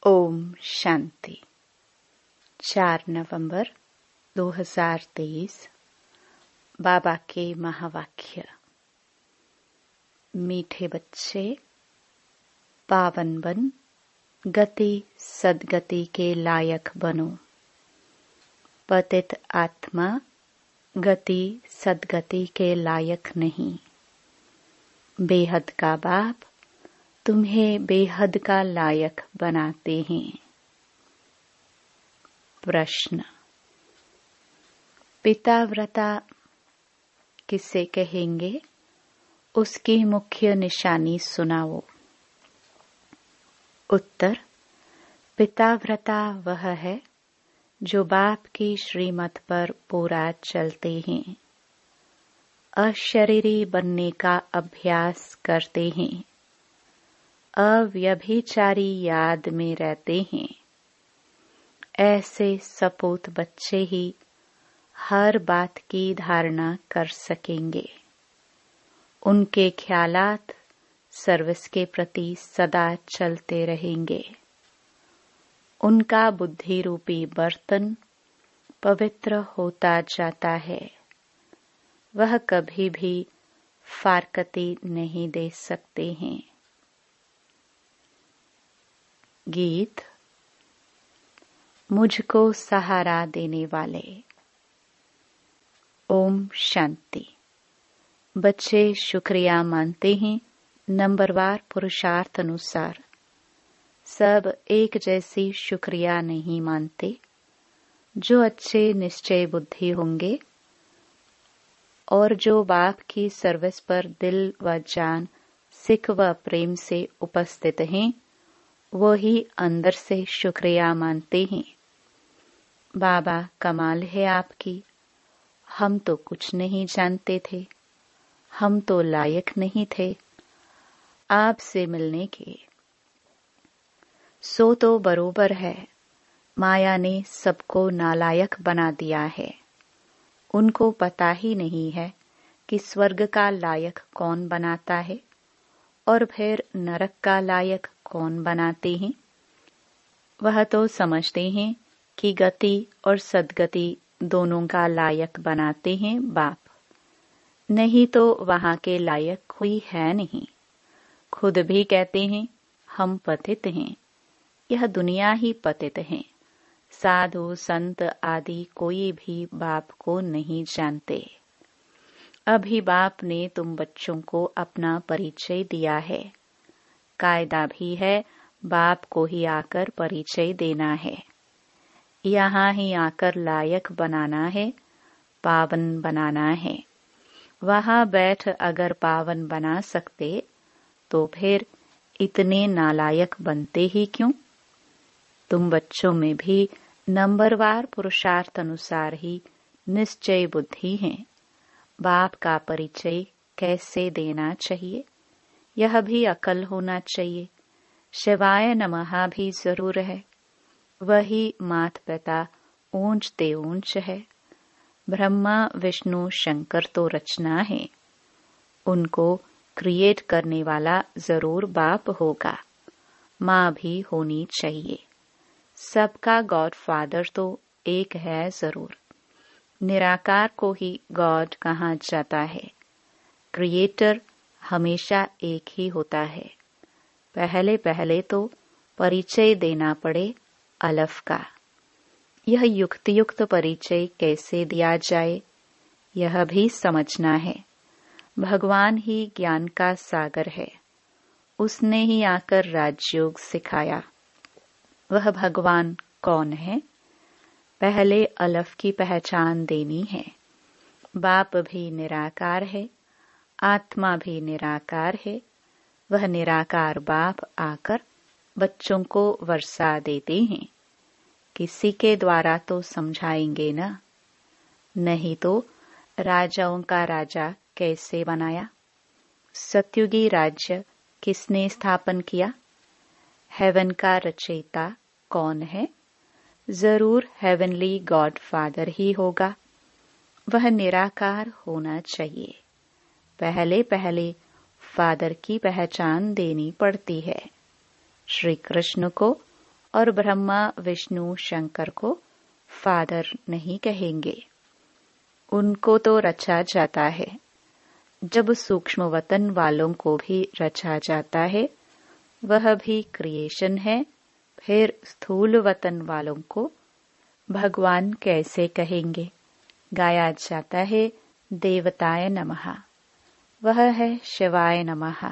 ओम शांति। 4 नवंबर 2023 बाबा के महावाक्य। मीठे बच्चे, पावन बन, गति सदगति के लायक बनो। पतित आत्मा गति सदगति के लायक नहीं। बेहद का बाप तुम्हें बेहद का लायक बनाते हैं। प्रश्न। पिताव्रता किसे कहेंगे? उसकी मुख्य निशानी सुनाओ। उत्तर। पिताव्रता वह है जो बाप की श्रीमत पर पूरा चलते हैं, अशरीरी बनने का अभ्यास करते हैं, अव्यभिचारी याद में रहते हैं। ऐसे सपूत बच्चे ही हर बात की धारणा कर सकेंगे। उनके ख्यालात सर्विस के प्रति सदा चलते रहेंगे। उनका बुद्धि रूपी बर्तन पवित्र होता जाता है। वह कभी भी फारकती नहीं दे सकते हैं। गीत। मुझको सहारा देने वाले। ओम शांति। बच्चे शुक्रिया मानते हैं नंबरवार पुरुषार्थ अनुसार। सब एक जैसी शुक्रिया नहीं मानते। जो अच्छे निश्चय बुद्धि होंगे और जो बाप की सर्विस पर दिल व जान सिख व प्रेम से उपस्थित हैं, वो ही अंदर से शुक्रिया मानते हैं। बाबा, कमाल है आपकी। हम तो कुछ नहीं जानते थे। हम तो लायक नहीं थे आपसे मिलने के। सो तो बरोबर है, माया ने सबको नालायक बना दिया है। उनको पता ही नहीं है कि स्वर्ग का लायक कौन बनाता है और फिर नरक का लायक कौन बनाते हैं। वह तो समझते हैं कि गति और सदगति दोनों का लायक बनाते हैं बाप। नहीं तो वहां के लायक कोई है नहीं। खुद भी कहते हैं हम पतित हैं। यह दुनिया ही पतित है। साधु संत आदि कोई भी बाप को नहीं जानते। अभी बाप ने तुम बच्चों को अपना परिचय दिया है। कायदा भी है बाप को ही आकर परिचय देना है। यहाँ ही आकर लायक बनाना है, पावन बनाना है। वहां बैठ अगर पावन बना सकते तो फिर इतने नालायक बनते ही क्यों? तुम बच्चों में भी नंबरवार पुरुषार्थ अनुसार ही निश्चय बुद्धि है। बाप का परिचय कैसे देना चाहिए यह भी अकल होना चाहिए। शिवाय नमः भी जरूर है। वही मात पिता ऊंचते ऊंच है। ब्रह्मा विष्णु शंकर तो रचना है। उनको क्रिएट करने वाला जरूर बाप होगा। माँ भी होनी चाहिए। सबका गॉड फादर तो एक है जरूर। निराकार को ही गॉड कहा जाता है। क्रिएटर हमेशा एक ही होता है। पहले पहले तो परिचय देना पड़े अलफ का। यह युक्त परिचय कैसे दिया जाए यह भी समझना है। भगवान ही ज्ञान का सागर है। उसने ही आकर राजयोग सिखाया। वह भगवान कौन है? पहले अलफ की पहचान देनी है। बाप भी निराकार है, आत्मा भी निराकार है। वह निराकार बाप आकर बच्चों को वर्षा देते हैं। किसी के द्वारा तो समझाएंगे ना। नहीं तो राजाओं का राजा कैसे बनाया? सत्युगी राज्य किसने स्थापन किया? हेवन का रचयिता कौन है? जरूर हेवनली गॉड फादर ही होगा। वह निराकार होना चाहिए। पहले पहले फादर की पहचान देनी पड़ती है। श्री कृष्ण को और ब्रह्मा विष्णु शंकर को फादर नहीं कहेंगे। उनको तो रचा जाता है। जब सूक्ष्म वतन वालों को भी रचा जाता है, वह भी क्रिएशन है, फिर स्थूल वतन वालों को भगवान कैसे कहेंगे? गाया जाता है देवताय नमः, वह है शिवाय नमः।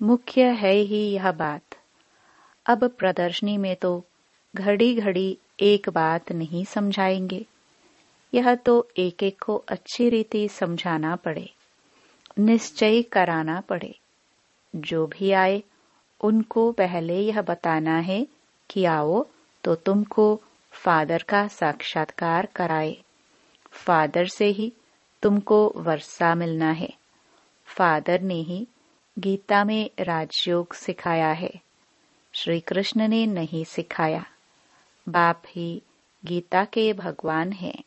मुख्य है ही यह बात। अब प्रदर्शनी में तो घड़ी घड़ी एक बात नहीं समझाएंगे, यह तो एक एक को अच्छी रीति समझाना पड़े, निश्चय कराना पड़े। जो भी आए उनको पहले यह बताना है कि आओ तो तुमको फादर का साक्षात्कार कराए। फादर से ही तुमको वर्षा मिलना है। फादर ने ही गीता में राजयोग सिखाया है, श्री कृष्ण ने नहीं सिखाया। बाप ही गीता के भगवान हैं।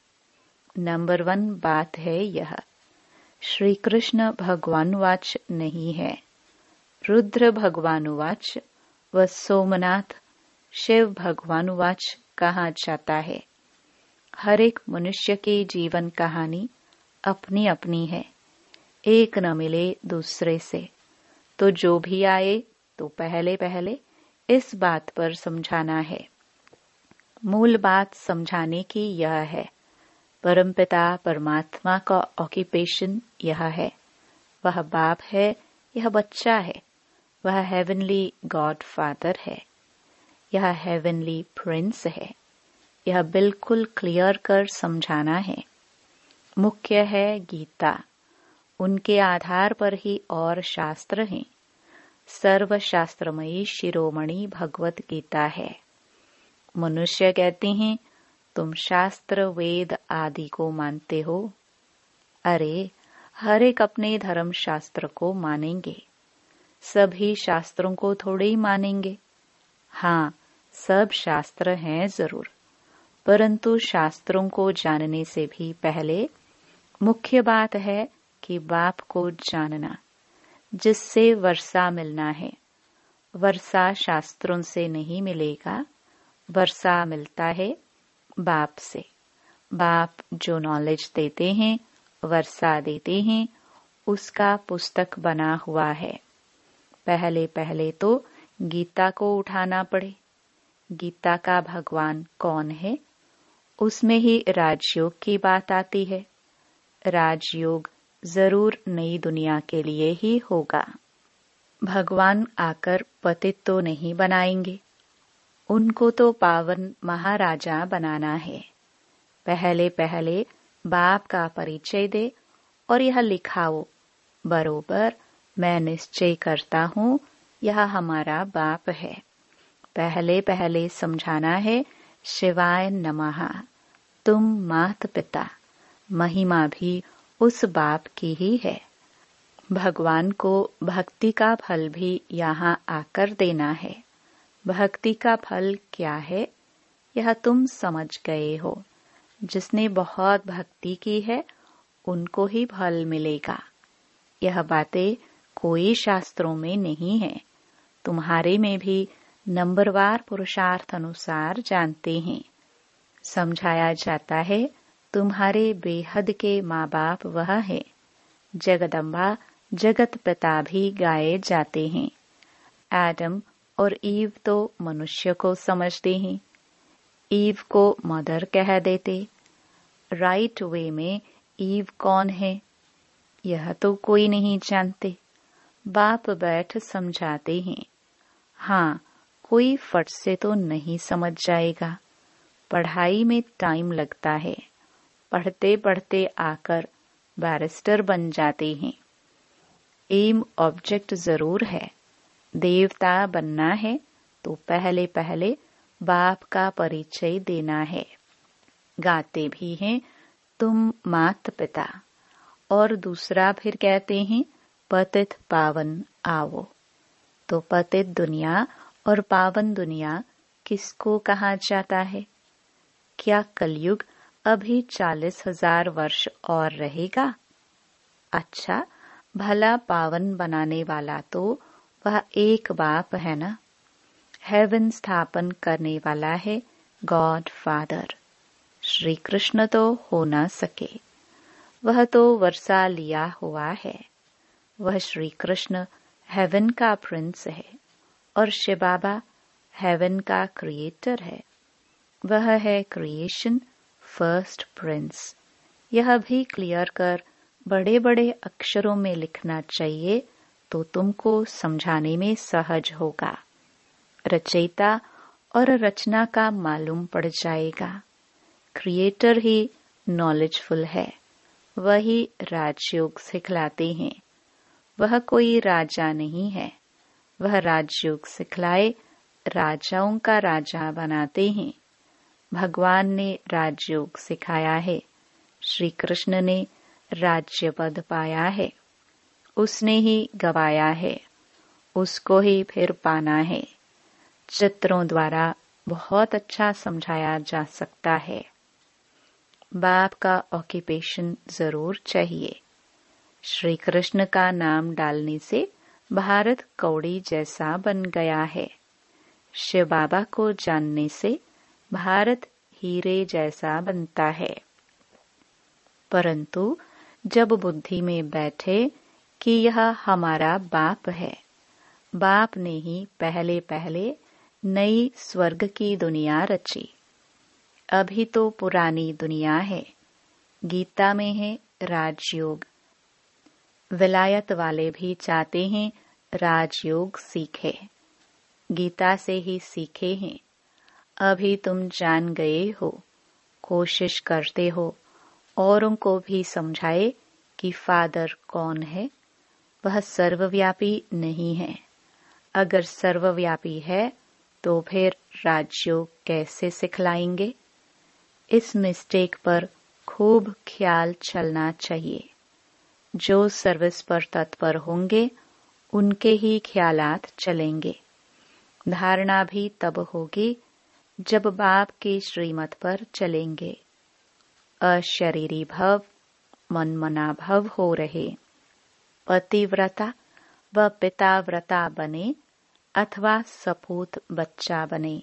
नंबर 1 बात है यह। श्री कृष्ण भगवानुवाच नहीं है। रुद्र भगवानुवाच व सोमनाथ शिव भगवानुवाच कहा जाता है। हर एक मनुष्य की जीवन कहानी अपनी अपनी है, एक न मिले दूसरे से। तो जो भी आए तो पहले पहले इस बात पर समझाना है। मूल बात समझाने की यह है, परमपिता परमात्मा का ऑक्यूपेशन यह है। वह बाप है, यह बच्चा है। वह हेवनली गॉड फादर है, यह हेवनली प्रिंस है। यह बिल्कुल क्लियर कर समझाना है। मुख्य है गीता, उनके आधार पर ही और शास्त्र हैं। सर्व शास्त्रमयी शिरोमणि भगवत गीता है। मनुष्य कहते हैं तुम शास्त्र वेद आदि को मानते हो। अरे हर एक अपने धर्म शास्त्र को मानेंगे, सभी शास्त्रों को थोड़े ही मानेंगे। हाँ, सब शास्त्र हैं जरूर, परंतु शास्त्रों को जानने से भी पहले मुख्य बात है कि बाप को जानना, जिससे वर्षा मिलना है। वर्षा शास्त्रों से नहीं मिलेगा, वर्षा मिलता है बाप से। बाप जो नॉलेज देते हैं, वर्षा देते हैं, उसका पुस्तक बना हुआ है। पहले पहले तो गीता को उठाना पड़े। गीता का भगवान कौन है? उसमें ही राजयोग की बात आती है। राजयोग जरूर नई दुनिया के लिए ही होगा। भगवान आकर पतित तो नहीं बनाएंगे, उनको तो पावन महाराजा बनाना है। पहले पहले बाप का परिचय दे और यह लिखाओ बरोबर, मैं निश्चय करता हूँ यह हमारा बाप है। पहले पहले समझाना है शिवाय नमः, तुम मात पिता। महिमा भी उस बाप की ही है। भगवान को भक्ति का फल भी यहाँ आकर देना है। भक्ति का फल क्या है यह तुम समझ गए हो। जिसने बहुत भक्ति की है उनको ही फल मिलेगा। यह बातें कोई शास्त्रों में नहीं है, तुम्हारे में भी नंबरवार पुरुषार्थ अनुसार जानते हैं। समझाया जाता है तुम्हारे बेहद के माँ बाप वह है। जगदम्बा जगत पिता भी गाए जाते हैं। एडम और ईव तो मनुष्य को समझते हैं, ईव को मदर कह देते। राइट वे में ईव कौन है यह तो कोई नहीं जानते। बाप बैठ समझाते हैं। हाँ, कोई फट से तो नहीं समझ जाएगा। पढ़ाई में टाइम लगता है, पढ़ते पढ़ते आकर बैरिस्टर बन जाते हैं। एम ऑब्जेक्ट जरूर है। देवता बनना है तो पहले पहले बाप का परिचय देना है। गाते भी हैं तुम मात पिता, और दूसरा फिर कहते हैं पतित पावन आओ। तो पतित दुनिया और पावन दुनिया किसको कहा जाता है? क्या कलयुग अभी 40,000 वर्ष और रहेगा? अच्छा, भला पावन बनाने वाला तो वह एक बाप है ना। हेवन स्थापन करने वाला है गॉड फादर। श्री कृष्ण तो हो न सके, वह तो वर्षा लिया हुआ है। वह श्री कृष्ण हेवन का प्रिंस है और शिव बाबा हेवन का क्रिएटर है। वह है क्रिएशन फर्स्ट प्रिंस। यह भी क्लियर कर बड़े बड़े अक्षरों में लिखना चाहिए तो तुमको समझाने में सहज होगा। रचयिता और रचना का मालूम पड़ जाएगा। क्रिएटर ही नॉलेजफुल है, वही राजयोग सिखलाते हैं। वह कोई राजा नहीं है, वह राजयोग सिखलाए राजाओं का राजा बनाते हैं। भगवान ने राजयोग सिखाया है, श्री कृष्ण ने राज्य पद पाया है। उसने ही गवाया है, उसको ही फिर पाना है। चित्रों द्वारा बहुत अच्छा समझाया जा सकता है। बाप का ऑक्यूपेशन जरूर चाहिए। श्री कृष्ण का नाम डालने से भारत कौड़ी जैसा बन गया है। शिव बाबा को जानने से भारत हीरे जैसा बनता है। परंतु जब बुद्धि में बैठे कि यह हमारा बाप है, बाप ने ही पहले पहले नई स्वर्ग की दुनिया रची। अभी तो पुरानी दुनिया है। गीता में है राजयोग। विलायत वाले भी चाहते हैं राजयोग सीखे, गीता से ही सीखे हैं। अभी तुम जान गए हो, कोशिश करते हो औरों को भी समझाए कि फादर कौन है। वह सर्वव्यापी नहीं है। अगर सर्वव्यापी है तो फिर राजयोग कैसे सिखलाएंगे? इस मिस्टेक पर खूब ख्याल चलना चाहिए। जो सर्विस पर तत्पर होंगे उनके ही ख्यालात चलेंगे। धारणा भी तब होगी जब बाप के श्रीमत पर चलेंगे। अशरीरी भव मनमना भव हो रहे। पतिव्रता व पिताव्रता बने अथवा सपूत बच्चा बने।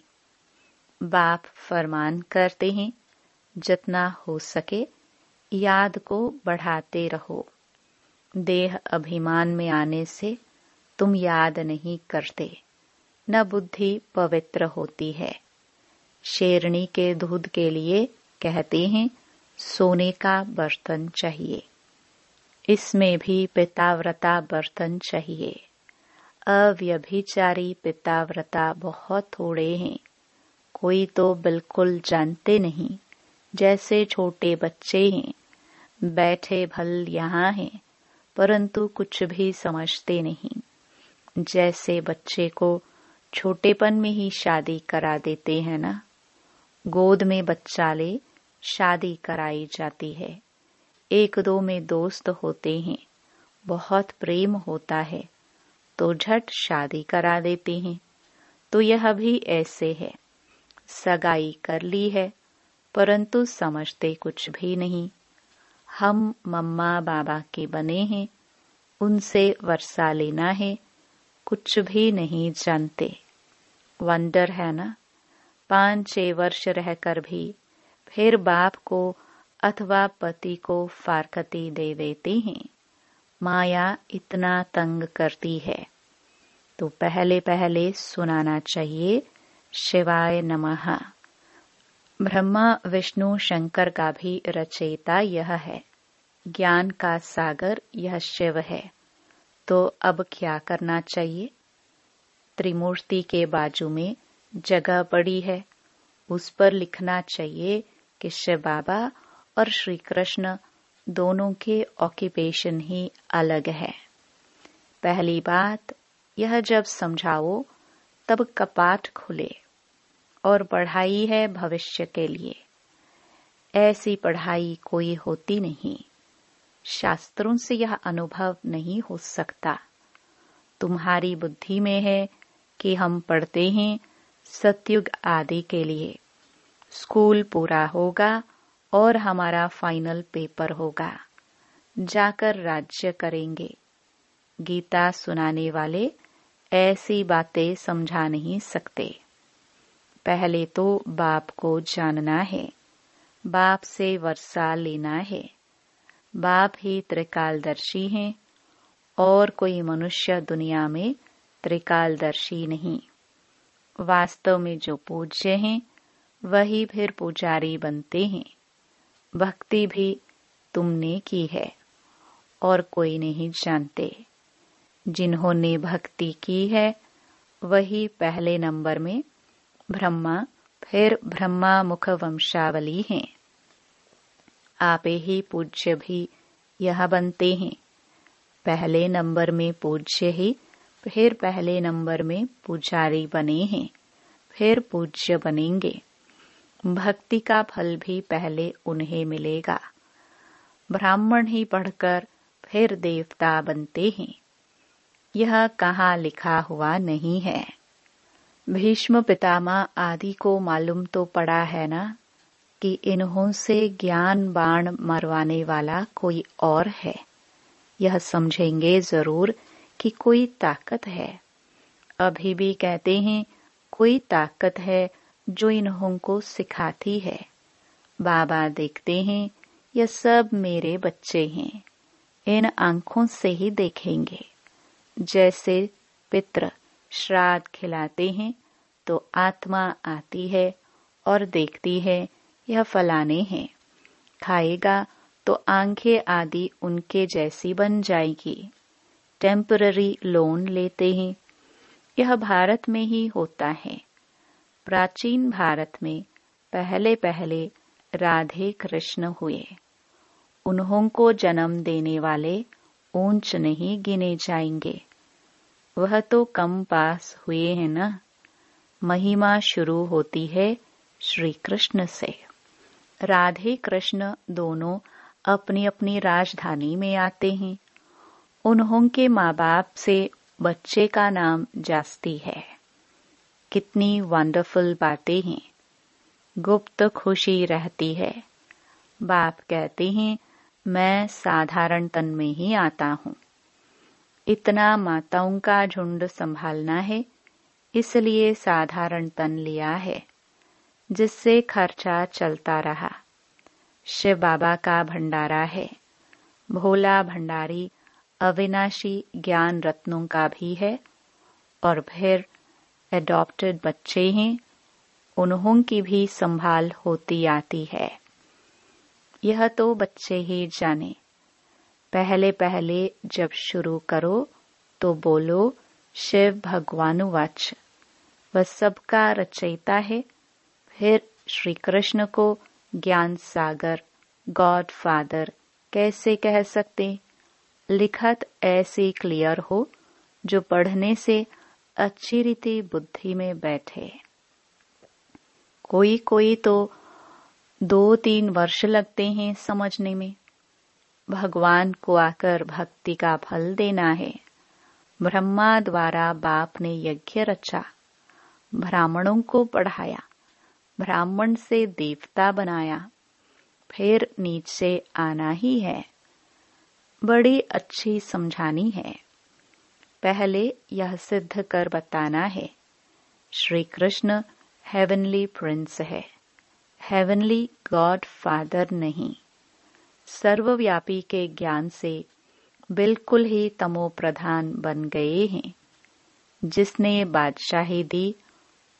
बाप फरमान करते हैं, जितना हो सके याद को बढ़ाते रहो। देह अभिमान में आने से तुम याद नहीं करते, न बुद्धि पवित्र होती है। शेरनी के दूध के लिए कहते हैं सोने का बर्तन चाहिए। इसमें भी पिताव्रता बर्तन चाहिए। अव्यभिचारी पिताव्रता बहुत थोड़े हैं। कोई तो बिल्कुल जानते नहीं, जैसे छोटे बच्चे हैं। बैठे भल यहाँ हैं, परंतु कुछ भी समझते नहीं। जैसे बच्चे को छोटेपन में ही शादी करा देते हैं ना। गोद में बच्चा ले शादी कराई जाती है। एक दो में दोस्त होते हैं, बहुत प्रेम होता है तो झट शादी करा देते हैं। तो यह भी ऐसे है। सगाई कर ली है परंतु समझते कुछ भी नहीं। हम मम्मा बाबा के बने हैं, उनसे वर्षा लेना है, कुछ भी नहीं जानते। वंडर है ना। 5-6 वर्ष रहकर भी फिर बाप को अथवा पति को फारकती दे देते हैं। माया इतना तंग करती है। तो पहले पहले सुनाना चाहिए शिवाय नमः। ब्रह्मा विष्णु शंकर का भी रचयिता यह है। ज्ञान का सागर यह शिव है। तो अब क्या करना चाहिए? त्रिमूर्ति के बाजू में जगह पड़ी है, उस पर लिखना चाहिए कि शिव बाबा और श्री कृष्ण दोनों के ऑक्यूपेशन ही अलग है। पहली बात यह जब समझाओ तब कपाट खुले। और पढ़ाई है भविष्य के लिए। ऐसी पढ़ाई कोई होती नहीं। शास्त्रों से यह अनुभव नहीं हो सकता। तुम्हारी बुद्धि में है कि हम पढ़ते हैं सतयुग आदि के लिए। स्कूल पूरा होगा और हमारा फाइनल पेपर होगा, जाकर राज्य करेंगे। गीता सुनाने वाले ऐसी बातें समझा नहीं सकते। पहले तो बाप को जानना है, बाप से वर्षा लेना है। बाप ही त्रिकालदर्शी हैं और कोई मनुष्य दुनिया में त्रिकालदर्शी नहीं। वास्तव में जो पूज्य हैं वही फिर पुजारी बनते हैं। भक्ति भी तुमने की है और कोई नहीं जानते। जिन्होंने भक्ति की है वही पहले नंबर में ब्रह्मा फिर ब्रह्मा मुख वंशावली हैं। आपे ही पूज्य भी यह बनते हैं। पहले नंबर में पूज्य ही फिर पहले नंबर में पुजारी बने हैं, फिर पूज्य बनेंगे। भक्ति का फल भी पहले उन्हें मिलेगा। ब्राह्मण ही पढ़कर फिर देवता बनते हैं। यह कहाँ लिखा हुआ नहीं है। भीष्म पितामह आदि को मालूम तो पड़ा है ना कि इन्हों से ज्ञान बाण मरवाने वाला कोई और है। यह समझेंगे जरूर कि कोई ताकत है। अभी भी कहते हैं कोई ताकत है जो इन्हों को सिखाती है। बाबा देखते हैं यह सब मेरे बच्चे हैं। इन आंखों से ही देखेंगे। जैसे पितृ श्राद्ध खिलाते हैं तो आत्मा आती है और देखती है यह फलाने हैं। खाएगा तो आंखें आदि उनके जैसी बन जाएगी। टेम्पररी लोन लेते हैं। यह भारत में ही होता है। प्राचीन भारत में पहले पहले राधे कृष्ण हुए। उन्हों को जन्म देने वाले ऊंच नहीं गिने जाएंगे। वह तो कम पास हुए हैं ना। महिमा शुरू होती है श्री कृष्ण से। राधे कृष्ण दोनों अपनी अपनी राजधानी में आते हैं। उन्हों के माँ बाप से बच्चे का नाम जास्ती है। कितनी वंडरफुल बातें हैं। गुप्त खुशी रहती है। बाप कहते हैं मैं साधारण तन में ही आता हूँ। इतना माताओं का झुंड संभालना है, इसलिए साधारण तन लिया है, जिससे खर्चा चलता रहा। शिव बाबा का भंडारा है। भोला भंडारी अविनाशी ज्ञान रत्नों का भी है। और फिर एडॉप्टेड बच्चे हैं, उन्हों की भी संभाल होती आती है। यह तो बच्चे ही जाने। पहले पहले जब शुरू करो तो बोलो शिव भगवानुवाच। वह सबका रचयिता है। फिर श्री कृष्ण को ज्ञान सागर गॉड फादर कैसे कह सकते। लिखत ऐसी क्लियर हो जो पढ़ने से अच्छी रीति बुद्धि में बैठे। कोई कोई तो 2-3 वर्ष लगते हैं समझने में। भगवान को आकर भक्ति का फल देना है। ब्रह्मा द्वारा बाप ने यज्ञ रचा, ब्राह्मणों को पढ़ाया, ब्राह्मण से देवता बनाया, फिर नीचे आना ही है। बड़ी अच्छी समझानी है। पहले यह सिद्ध कर बताना है श्री कृष्ण हेवनली प्रिंस है, हेवनली गॉड फादर नहीं। सर्वव्यापी के ज्ञान से बिल्कुल ही तमो प्रधान बन गए हैं। जिसने बादशाही दी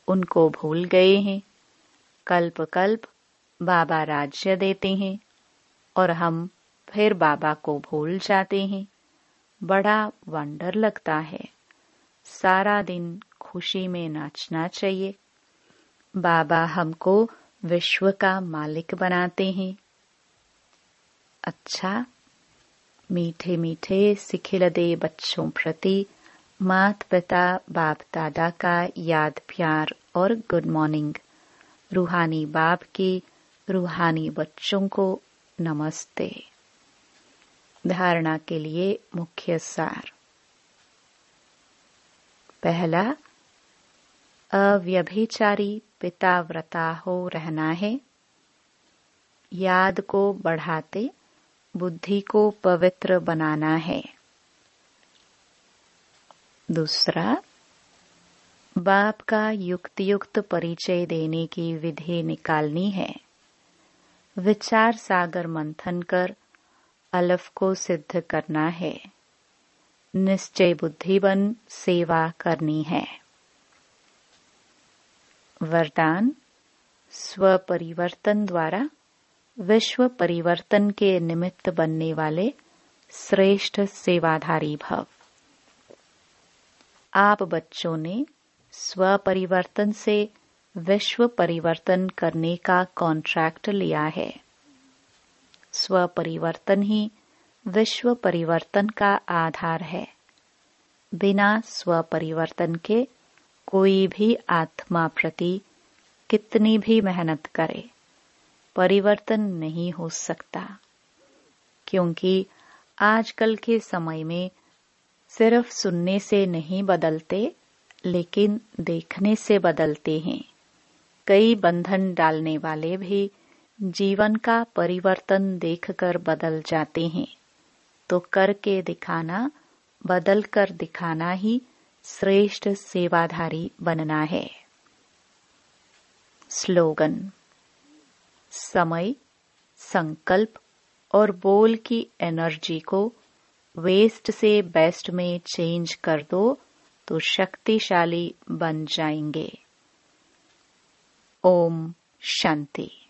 उनको भूल गए हैं। कल्प कल्प बाबा राज्य देते हैं और हम फिर बाबा को भूल जाते हैं। बड़ा वंडर लगता है। सारा दिन खुशी में नाचना चाहिए। बाबा हमको विश्व का मालिक बनाते हैं। अच्छा, मीठे मीठे सिखिलदे बच्चों प्रति मात पिता बाप दादा का याद प्यार और गुड मॉर्निंग। रूहानी बाप की रूहानी बच्चों को नमस्ते। धारणा के लिए मुख्य सार। पहला, अव्यभिचारी पिताव्रता हो रहना है। याद को बढ़ाते बुद्धि को पवित्र बनाना है। दूसरा, बाप का युक्त परिचय देने की विधि निकालनी है। विचार सागर मंथन कर अलफ को सिद्ध करना है। निश्चय बुद्धि बन सेवा करनी है। वरदान, स्व परिवर्तन द्वारा विश्व परिवर्तन के निमित्त बनने वाले श्रेष्ठ सेवाधारी भव। आप बच्चों ने स्व परिवर्तन से विश्व परिवर्तन करने का कॉन्ट्रैक्ट लिया है। स्व परिवर्तन ही विश्व परिवर्तन का आधार है। बिना स्व परिवर्तन के कोई भी आत्मा प्रति कितनी भी मेहनत करे, परिवर्तन नहीं हो सकता। क्योंकि आजकल के समय में सिर्फ सुनने से नहीं बदलते, लेकिन देखने से बदलते हैं। कई बंधन डालने वाले भी जीवन का परिवर्तन देखकर बदल जाते हैं। तो करके दिखाना, बदल कर दिखाना ही श्रेष्ठ सेवाधारी बनना है। स्लोगन, समय, संकल्प और बोल की एनर्जी को वेस्ट से बेस्ट में चेंज कर दो तो शक्तिशाली बन जाएंगे। ओम शांति।